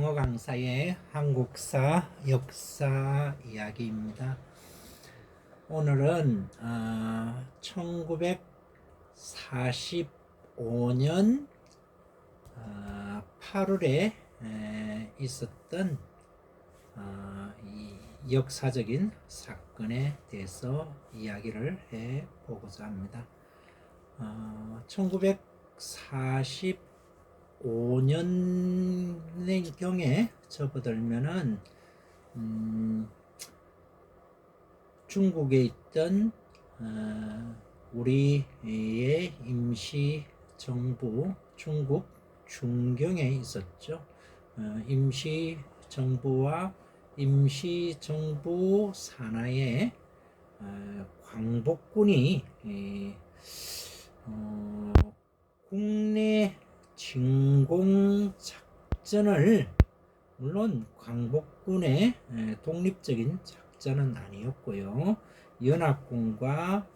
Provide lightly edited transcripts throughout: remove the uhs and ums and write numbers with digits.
영어 강사의 한국사 역사 이야기입니다. 오늘은 1945년 8월에 있었던 이 역사적인 사건에 대해서 이야기를 해보고자 합니다. 1945년경에 접어들면은 중국에 있던 우리의 임시정부 중국 중경에 있었죠. 임시정부와 임시정부 산하에 광복군이 국내 진공작전을, 물론 광복군의 독립적인 작전은 아니었고요, 연합군과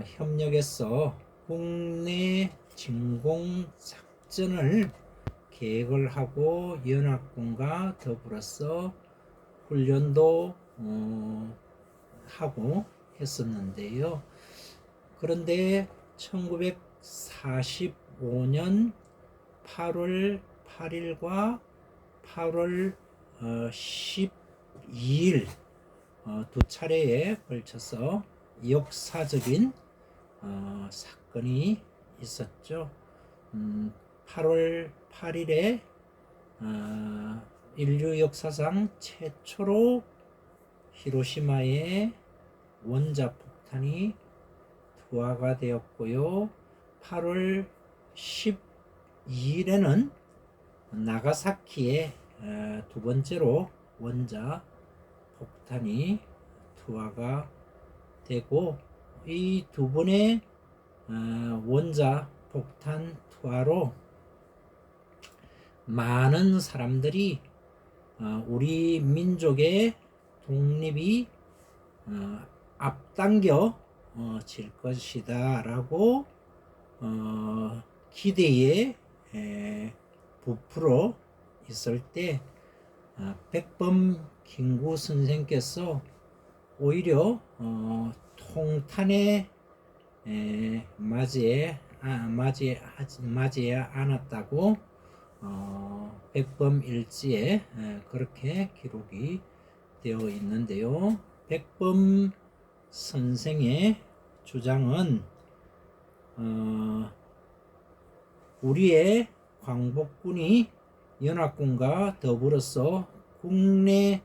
협력해서 국내 진공작전을 계획을 하고 연합군과 더불어서 훈련도 하고 했었는데요. 그런데 1945년 8월 8일과 8월 12일 두 차례에 걸쳐서 역사적인 사건이 있었죠. 8월 8일에 인류 역사상 최초로 히로시마에 원자폭탄이 투하가 되었고요. 8월 12일에는 나가사키에 두 번째로 원자 폭탄이 투하가 되고, 이 두 번의 원자 폭탄 투하로 많은 사람들이 우리 민족의 독립이 앞당겨 질 것이다 라고 기대에 부풀어 있을 때 백범 김구 선생께서 오히려 통탄에 맞이해 않았다고 백범 일지에 그렇게 기록이 되어 있는데요. 백범 선생의 주장은 우리의 광복군이 연합군과 더불어서 국내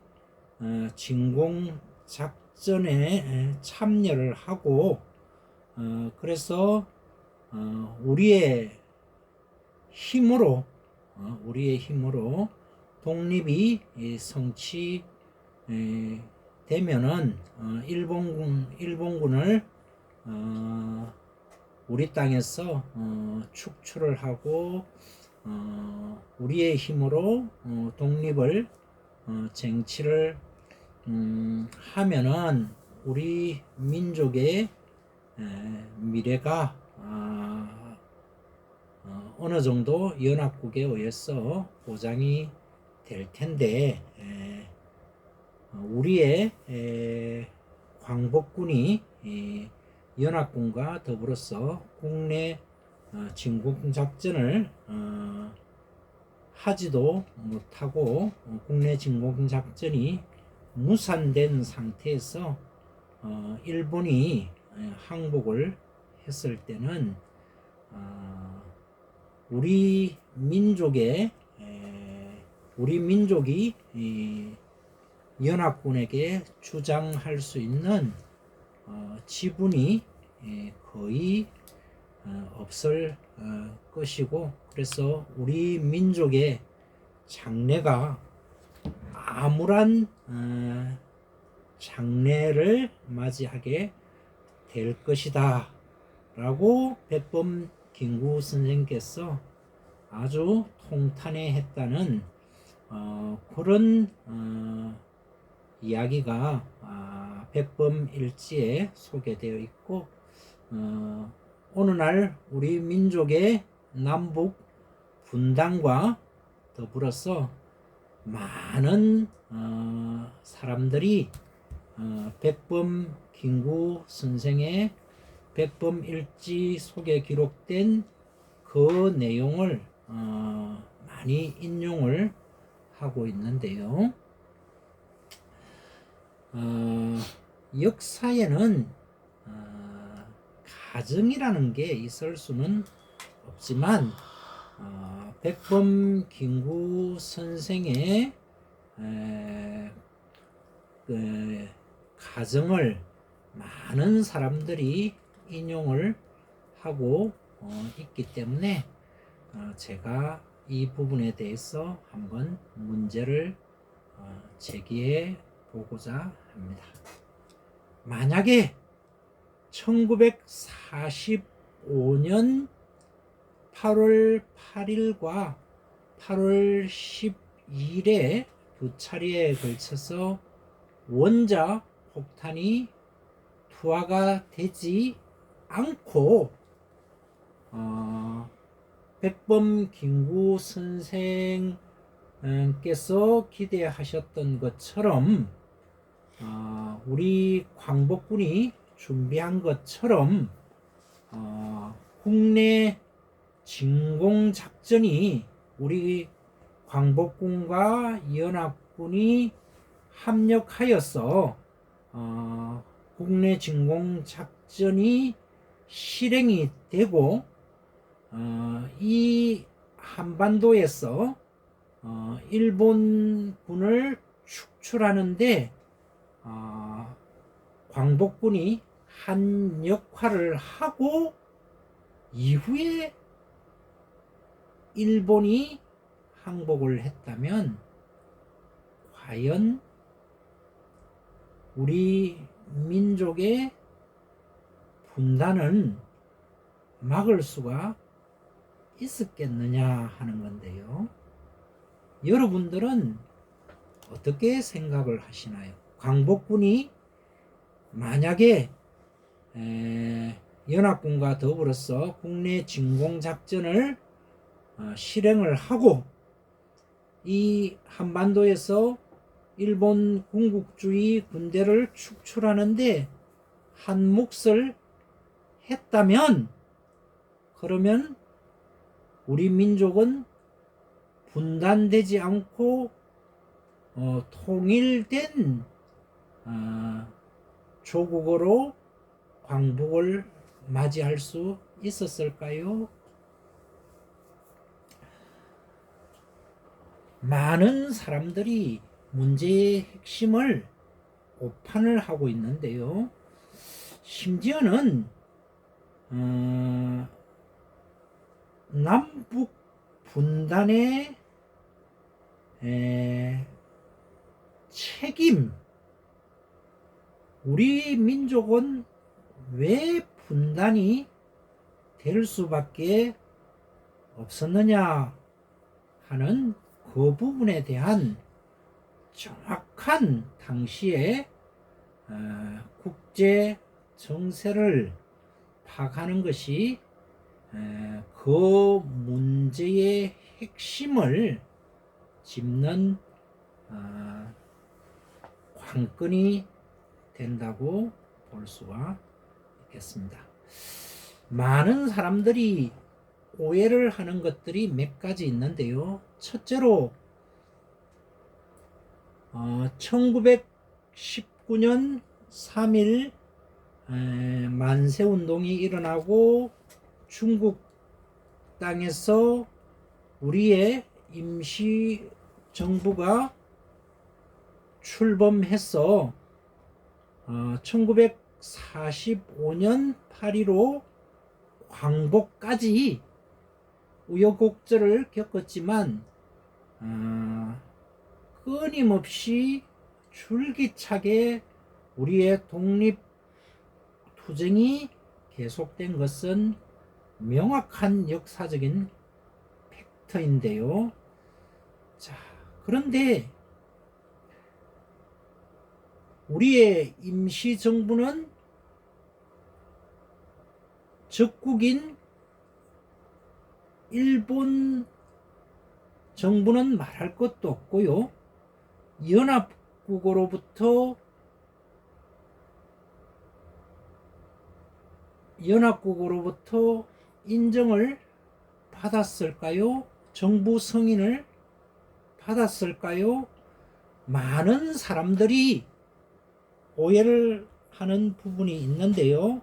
진공작전에 참여를 하고, 그래서 우리의 힘으로 독립이 성취되면은 일본군을 우리 땅에서 축출을 하고 우리의 힘으로 독립을 쟁취를 하면은 우리 민족의 미래가 어느 정도 연합국에 의해서 보장이 될 텐데, 우리의 광복군이 연합군과 더불어서 국내 진공작전을 하지도 못하고 국내 진공작전이 무산된 상태에서 일본이 항복을 했을 때는 우리 민족이 연합군에게 주장할 수 있는 지분이 거의 없을 것이고, 그래서 우리 민족의 장래가 암울한 장래를 맞이하게 될 것이다 라고 백범 김구 선생께서 아주 통탄해했다는 그런 이야기가 백범 일지에 소개되어 있고, 오늘날 우리 민족의 남북 분단과 더불어서 많은 사람들이 백범 김구 선생의 백범일지 속에 기록된 그 내용을 많이 인용을 하고 있는데요. 역사에는 가정이라는 게 있을 수는 없지만 백범 김구 선생의 그 가정을 많은 사람들이 인용을 하고 있기 때문에 제가 이 부분에 대해서 한번 문제를 제기해 보고자 합니다. 만약에 1945년 8월 8일과 8월 12일에 두 차례에 걸쳐서 원자 폭탄이 투하가 되지 않고 백범 김구 선생께서 기대하셨던 것처럼 우리 광복군이 준비한 것처럼 국내 진공작전이 우리 광복군과 연합군이 합력하여서 국내 진공작전이 실행이 되고 이 한반도에서 일본군을 축출하는데 광복군이 한 역할을 하고 이후에 일본이 항복을 했다면 과연 우리 민족의 분단은 막을 수가 있었겠느냐 하는 건데요. 여러분들은 어떻게 생각을 하시나요? 광복군이 만약에 연합군과 더불어서 국내 진공작전을 실행을 하고 이 한반도에서 일본 군국주의 군대를 축출하는데 한 몫을 했다면 그러면 우리 민족은 분단되지 않고 통일된 조국으로 광복을 맞이할 수 있었을까요? 많은 사람들이 문제의 핵심을 오판을 하고 있는데요. 심지어는 남북 분단의 책임, 우리 민족은 왜 분단이 될 수밖에 없었느냐 하는 그 부분에 대한 정확한 당시의 국제 정세를 파악하는 것이 그 문제의 핵심을 짚는 관건이 된다고 볼 수가 있겠습니다. 많은 사람들이 오해를 하는 것들이 몇 가지 있는데요. 첫째로 1919년 3일 만세운동이 일어나고 중국 땅에서 우리의 임시정부가 출범해서 1945년 8.15 광복까지 우여곡절을 겪었지만 끊임없이 줄기차게 우리의 독립투쟁이 계속된 것은 명확한 역사적인 팩트인데요. 자, 그런데 우리의 임시정부는 적국인 일본 정부는 말할 것도 없고요. 연합국으로부터 인정을 받았을까요? 정부 승인을 받았을까요? 많은 사람들이 오해를 하는 부분이 있는데요.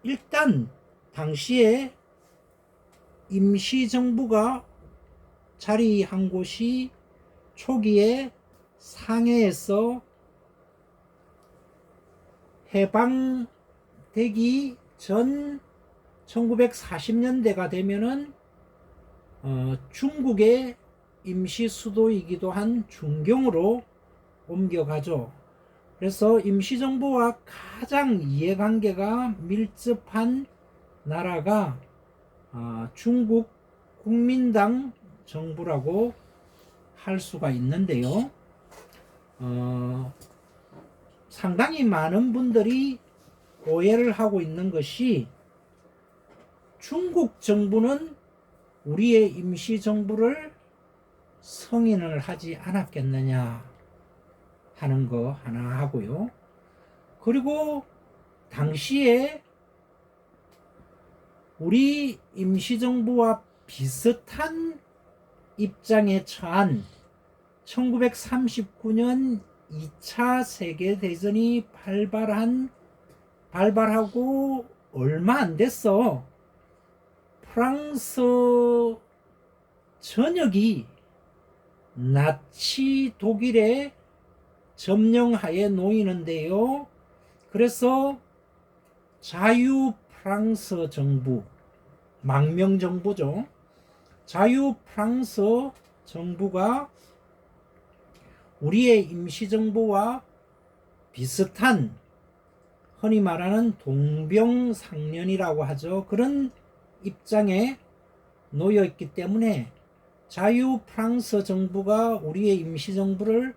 일단 당시에 임시정부가 자리한 곳이 초기에 상해에서 해방되기 전 1940년대가 되면은 중국의 임시 수도이기도 한 중경으로 옮겨가죠. 그래서 임시정부와 가장 이해관계가 밀접한 나라가 중국 국민당 정부라고 할 수가 있는데요. 상당히 많은 분들이 오해를 하고 있는 것이 중국 정부는 우리의 임시정부를 승인을 하지 않았겠느냐 하는 거 하나 하고요. 그리고 당시에 우리 임시정부와 비슷한 입장에 처한 1939년 2차 세계대전이 발발하고 얼마 안 됐어. 프랑스 전역이 나치 독일의 점령하에 놓이는데요. 그래서 자유 프랑스 정부, 망명 정부죠. 자유 프랑스 정부가 우리의 임시정부와 비슷한 흔히 말하는 동병상련이라고 하죠. 그런 입장에 놓여 있기 때문에 자유 프랑스 정부가 우리의 임시정부를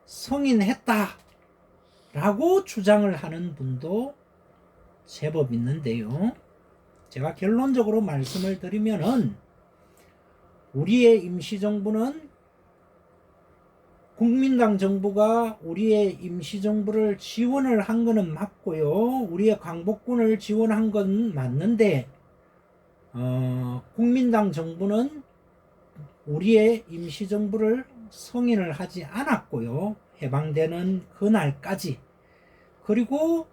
승인했다 라고 주장을 하는 분도 제법 있는데요. 제가 결론적으로 말씀을 드리면은 우리의 임시정부는 국민당 정부가 우리의 임시정부를 지원을 한 것은 맞고요. 우리의 광복군을 지원한 건 맞는데 국민당 정부는 우리의 임시정부를 승인을 하지 않았고요. 해방되는 그날까지. 그리고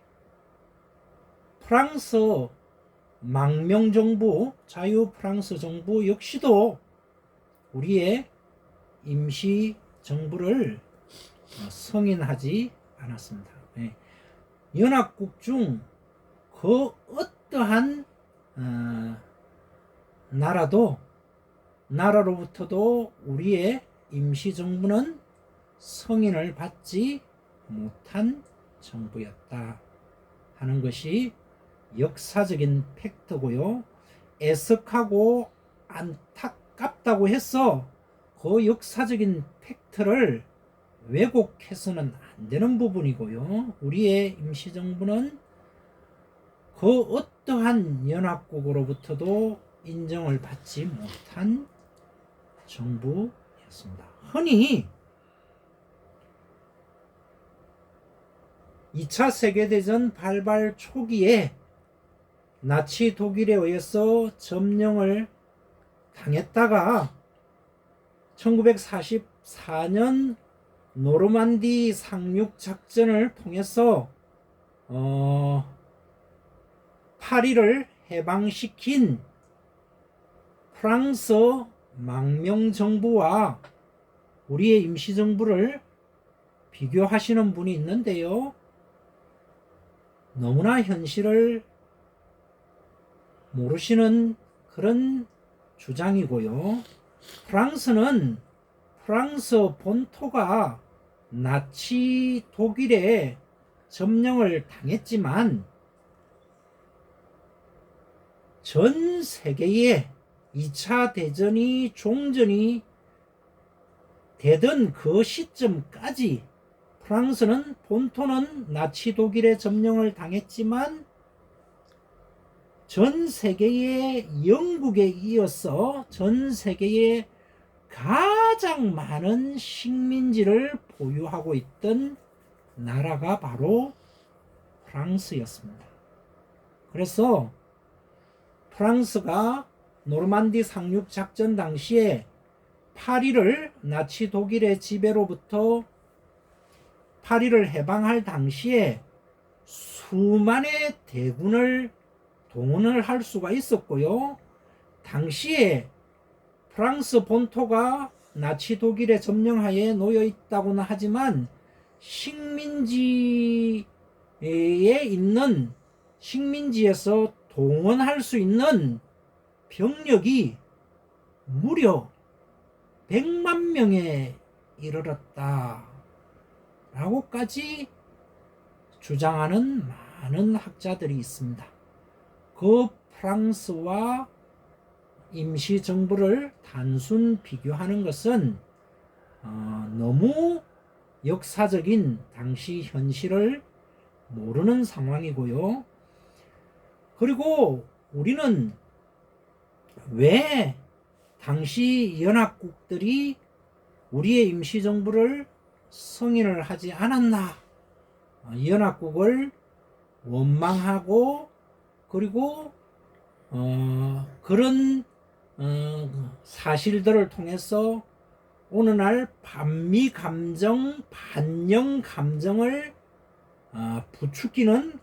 프랑스 망명정부, 자유 프랑스 정부 역시도 우리의 임시정부를 승인하지 않았습니다. 연합국 중 그 어떠한 나라로부터도 우리의 임시정부는 승인을 받지 못한 정부였다 하는 것이 역사적인 팩트고요. 애석하고 안타깝다고 해서 그 역사적인 팩트를 왜곡해서는 안 되는 부분이고요. 우리의 임시정부는 그 어떠한 연합국으로부터도 인정을 받지 못한 정부였습니다. 흔히 2차 세계대전 발발 초기에 나치 독일에 의해서 점령을 당했다가 1944년 노르만디 상륙 작전을 통해서 파리를 해방시킨 프랑스 망명정부와 우리의 임시정부를 비교하시는 분이 있는데요. 너무나 현실을 모르시는 그런 주장이고요. 프랑스는 프랑스 본토가 나치 독일의 점령을 당했지만 전 세계에 2차 대전이 종전이 되던 그 시점까지 본토는 나치 독일의 점령을 당했지만 전 세계의 영국에 이어서 전 세계에 가장 많은 식민지를 보유하고 있던 나라가 바로 프랑스였습니다. 그래서 프랑스가 노르만디 상륙 작전 당시에 파리를 나치 독일의 지배로부터 파리를 해방할 당시에 수만의 대군을 동원을 할 수가 있었고요. 당시에 프랑스 본토가 나치 독일의 점령하에 놓여 있다고는 하지만 식민지에 있는 식민지에서 동원할 수 있는 병력이 무려 100만 명에 이르렀다 라고까지 주장하는 많은 학자들이 있습니다. 그 프랑스와 임시정부를 단순 비교하는 것은 너무 역사적인 당시 현실을 모르는 상황이고요. 그리고 우리는 왜 당시 연합국들이 우리의 임시정부를 승인을 하지 않았나, 연합국을 원망하고 그리고 그런 사실들을 통해서 오늘날 반미 감정, 반영 감정을 부추기는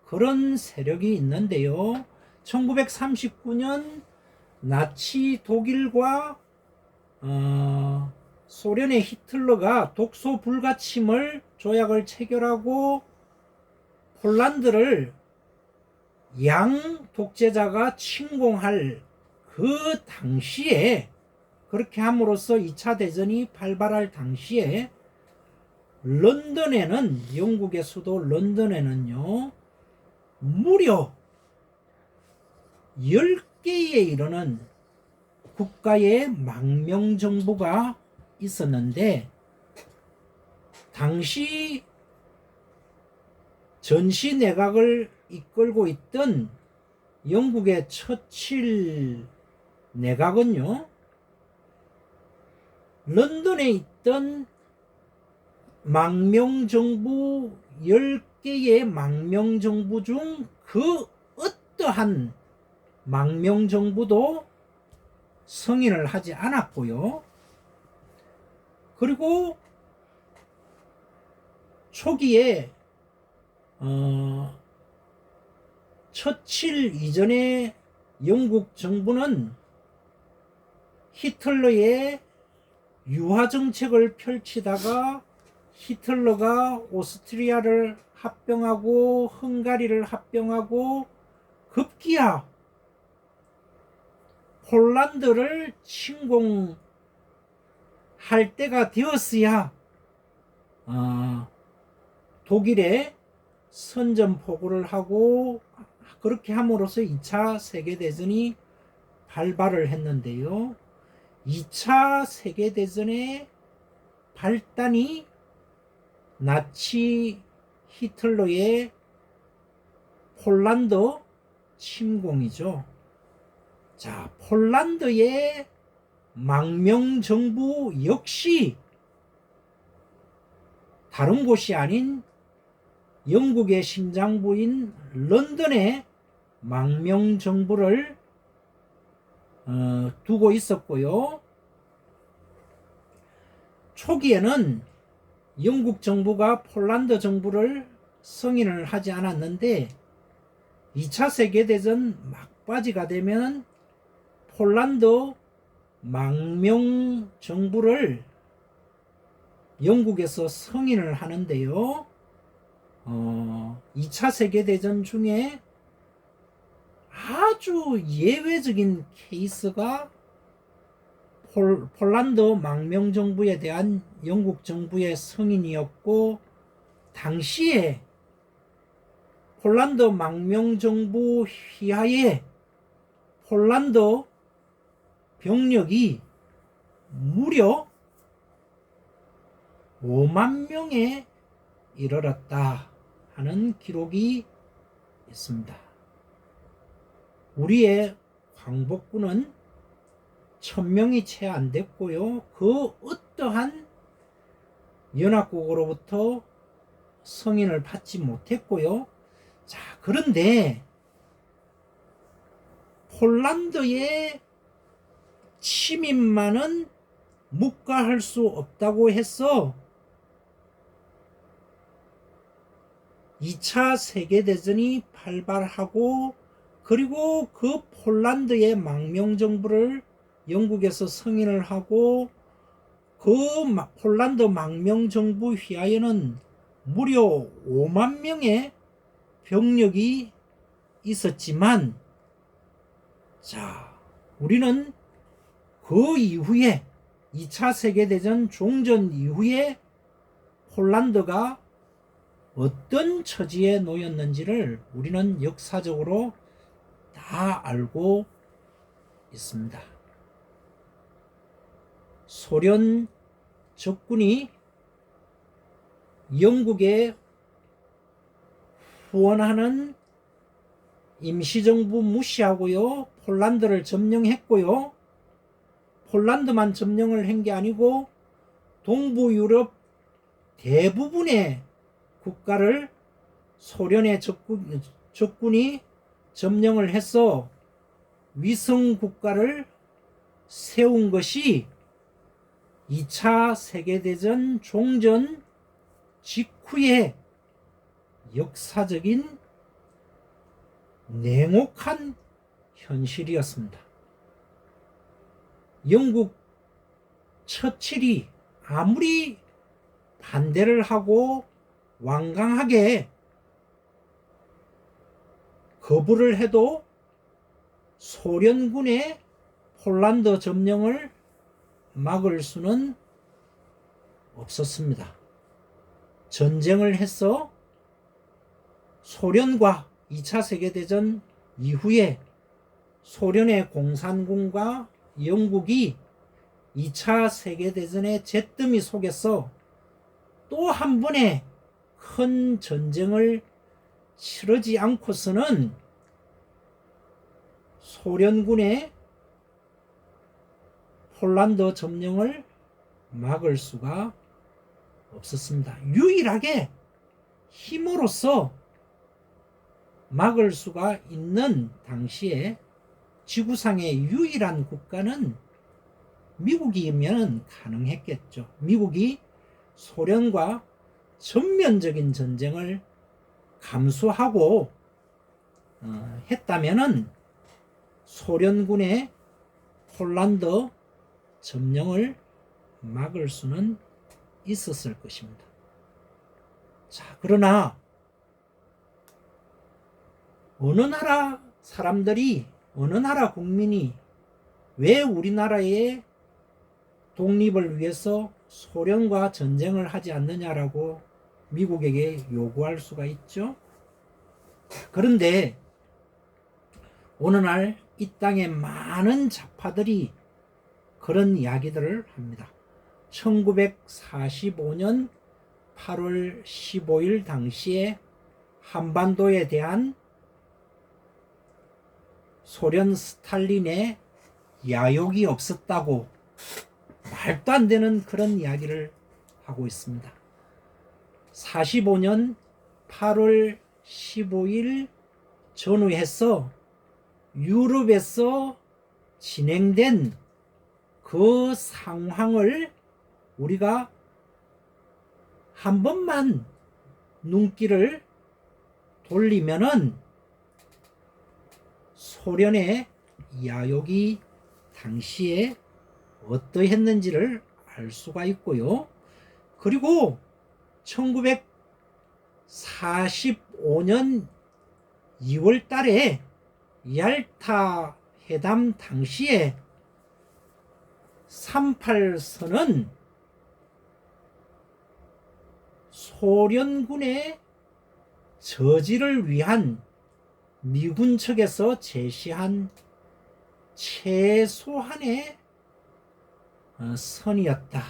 그런 세력이 있는데요. 1939년 나치 독일과 소련의 히틀러가 독소 불가침을 조약을 체결하고 폴란드를 양 독재자가 침공할 그 당시에, 그렇게 함으로써 2차 대전이 발발할 당시에 런던에는, 영국의 수도 런던에는요, 무려 10개에 이르는 국가의 망명정부가 있었는데, 당시 전시 내각을 이끌고 있던 영국의 처칠 내각은요, 런던에 있던 망명정부 10개의 망명정부 중 그 어떠한 망명정부도 승인을 하지 않았고요. 그리고 초기에 처칠 이전에 영국 정부는 히틀러의 유화 정책을 펼치다가 히틀러가 오스트리아를 합병하고 헝가리를 합병하고 급기야 폴란드를 침공할 때가 되었어야 독일에 선전포고를 하고, 그렇게 함으로써 2차 세계대전이 발발을 했는데요. 2차 세계대전의 발단이 나치 히틀러의 폴란드 침공이죠. 자, 폴란드의 망명정부 역시 다른 곳이 아닌 영국의 심장부인 런던에 망명정부를 두고 있었고요. 초기에는 영국 정부가 폴란드 정부를 승인을 하지 않았는데 2차 세계대전 막바지가 되면 폴란드 망명 정부를 영국에서 승인을 하는데요. 2차 세계대전 중에 아주 예외적인 케이스가 폴란드 망명 정부에 대한 영국 정부의 승인이었고, 당시에 폴란드 망명 정부 휘하에 폴란드 병력이 무려 5만 명에 이르렀다 하는 기록이 있습니다. 우리의 광복군은 1000명이 채 안 됐고요. 그 어떠한 연합국으로부터 승인을 받지 못했고요. 자, 그런데 폴란드의 침입만은 묵과할 수 없다고 해서 2차 세계대전이 발발하고, 그리고 그 폴란드의 망명정부를 영국에서 승인을 하고, 그 폴란드 망명정부 휘하에는 무려 5만 명의 병력이 있었지만, 자, 우리는 그 이후에 2차 세계대전 종전 이후에 폴란드가 어떤 처지에 놓였는지를 우리는 역사적으로 다 알고 있습니다. 소련 적군이 영국에 후원하는 임시정부 무시하고요, 폴란드를 점령했고요. 폴란드만 점령을 한 게 아니고 동부 유럽 대부분의 국가를 소련의 적군이 점령을 해서 위성 국가를 세운 것이 2차 세계대전 종전 직후의 역사적인 냉혹한 현실이었습니다. 영국 처칠이 아무리 반대를 하고 완강하게 거부를 해도 소련군의 폴란드 점령을 막을 수는 없었습니다. 전쟁을 해서 소련과 2차 세계대전 이후에 소련의 공산군과 영국이 2차 세계대전의 잿더미 속에서 또 한 번의 큰 전쟁을 치르지 않고서는 소련군의 폴란드 점령을 막을 수가 없었습니다. 유일하게 힘으로써 막을 수가 있는 당시에 지구상의 유일한 국가는 미국이면 가능했겠죠. 미국이 소련과 전면적인 전쟁을 감수하고 했다면은 소련군의 폴란드 점령을 막을 수는 있었을 것입니다. 자, 그러나 어느 나라 사람들이, 어느 나라 국민이 왜 우리나라의 독립을 위해서 소련과 전쟁을 하지 않느냐라고 미국에게 요구할 수가 있죠. 그런데 오늘날 이 땅에 많은 좌파들이 그런 이야기들을 합니다. 1945년 8월 15일 당시에 한반도에 대한 소련 스탈린의 야욕이 없었다고 말도 안 되는 그런 이야기를 하고 있습니다. 45년 8월 15일 전후해서 유럽에서 진행된 그 상황을 우리가 한 번만 눈길을 돌리면은 소련의 야욕이 당시에 어떠했는지를 알 수가 있고요. 그리고 1945년 2월 달에 얄타 회담 당시에 38선은 소련군의 저지를 위한 미군 측에서 제시한 최소한의 선이었다.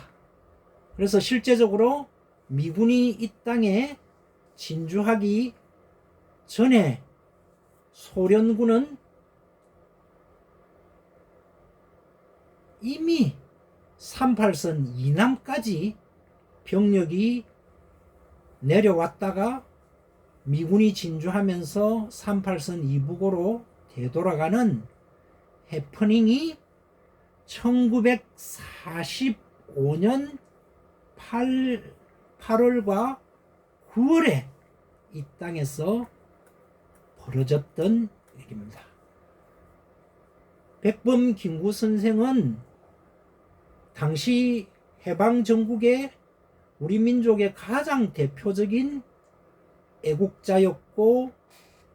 그래서 실제적으로 미군이 이 땅에 진주하기 전에 소련군은 이미 38선 이남까지 병력이 내려왔다가 미군이 진주하면서 38선 이북으로 되돌아가는 해프닝이 1945년 8월과 9월에 이 땅에서 벌어졌던 일입니다. 백범 김구 선생은 당시 해방 전국의 우리 민족의 가장 대표적인 애국자였고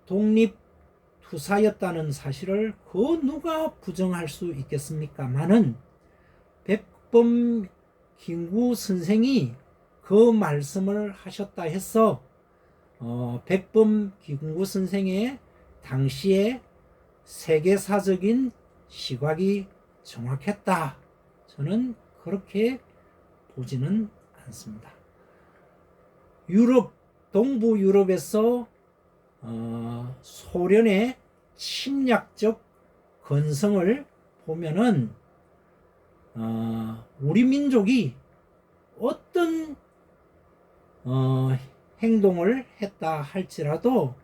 독립투사였다는 사실을 그 누가 부정할 수 있겠습니까마는 백범 김구 선생이 그 말씀을 하셨다 해서 백범 김구 선생의 당시의 세계사적인 시각이 정확했다. 저는 그렇게 보지는 않습니다. 동부 유럽에서 소련의 침략적 건성을 보면은 우리 민족이 어떤 행동을 했다 할지라도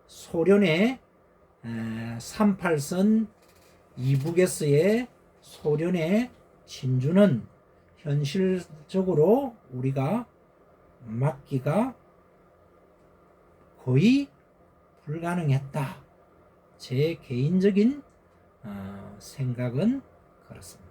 소련의 38선 이북에서의 소련의 진주는 현실적으로 우리가 막기가 거의 불가능했다. 제 개인적인 생각은 그렇습니다.